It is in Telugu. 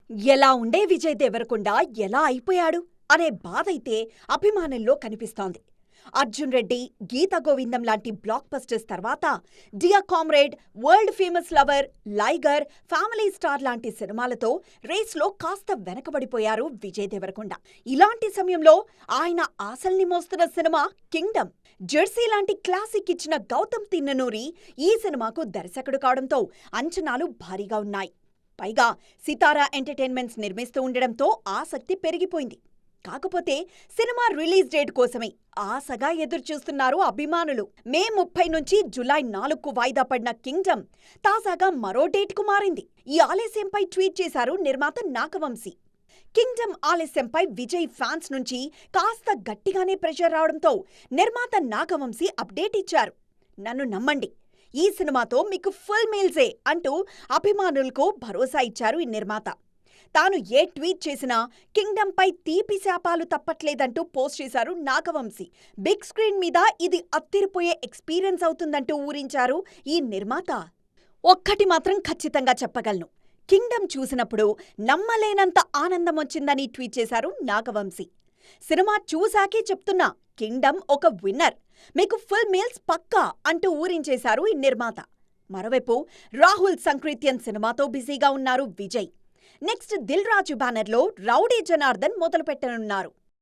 ఎలా ఉండే విజయ్ దేవరకొండ ఎలా అయిపోయాడు అనే బాధైతే అభిమానుల్లో కనిపిస్తోంది. అర్జున్ రెడ్డి, గీత గోవిందం లాంటి బ్లాక్ బస్టర్స్ తర్వాత Dear Comrade, World Famous Lover, Liger, Family Star లాంటి సినిమాలతో రేస్లో కాస్త వెనకబడిపోయారు విజయ్ దేవరకొండ. ఇలాంటి సమయంలో ఆయన ఆశల్ని మోస్తున్న సినిమా కింగ్డమ్. జెర్సీ లాంటి క్లాసిక్ ఇచ్చిన గౌతమ్ తిన్ననూరి ఈ సినిమాకు దర్శకుడు కావడంతో అంచనాలు భారీగా ఉన్నాయి. పైగా సితారా ఎంటర్టైన్మెంట్స్ నిర్మిస్తూ ఉండడంతో ఆసక్తి పెరిగిపోయింది. కాకపోతే సినిమా రిలీజ్ డేట్ కోసమే ఆశగా ఎదురుచూస్తున్నారు అభిమానులు. మే 30 నుంచి జూలై 4కు వాయిదా పడిన కింగ్డమ్ తాజాగా మరో డేట్కు మారింది. ఈ ఆలస్యంపై ట్వీట్ చేశారు నిర్మాత నాగవంశీ. కింగ్డమ్ ఆలస్యంపై విజయ్ ఫ్యాన్స్ నుంచి కాస్త గట్టిగానే ప్రెషర్ రావడంతో నిర్మాత నాగవంశీ అప్డేట్ ఇచ్చారు. నన్ను నమ్మండి, ఈ సినిమాతో మీకు ఫుల్ మీల్సే అంటూ అభిమానులకు భరోసా ఇచ్చారు ఈ నిర్మాత. తాను ఏ ట్వీట్ చేసినా కింగ్డమ్పై తీపి శాపాలు తప్పట్లేదంటూ పోస్ట్ చేశారు నాగవంశీ. బిగ్ స్క్రీన్ మీద ఇది అత్తిరిపోయే ఎక్స్పీరియన్స్ అవుతుందంటూ ఊరించారు ఈ నిర్మాత. ఒక్కటి మాత్రం ఖచ్చితంగా చెప్పగలను, కింగ్డమ్ చూసినప్పుడు నమ్మలేనంత ఆనందం వచ్చిందని ట్వీట్ చేశారు నాగవంశీ. సినిమా చూశాకే చెప్తున్నా, కింగ్డమ్ ఒక విన్నర్, మీకు ఫుల్ మీల్స్ పక్కా అంటూ ఊరించేశారు ఈ నిర్మాత. మరోవైపు రాహుల్ సంక్రీత్యన్ సినిమాతో బిజీగా ఉన్నారు విజయ్. నెక్స్ట్ దిల్ రాజు బ్యానర్లో రౌడీ జనార్దన్ మొదలుపెట్టనున్నారు.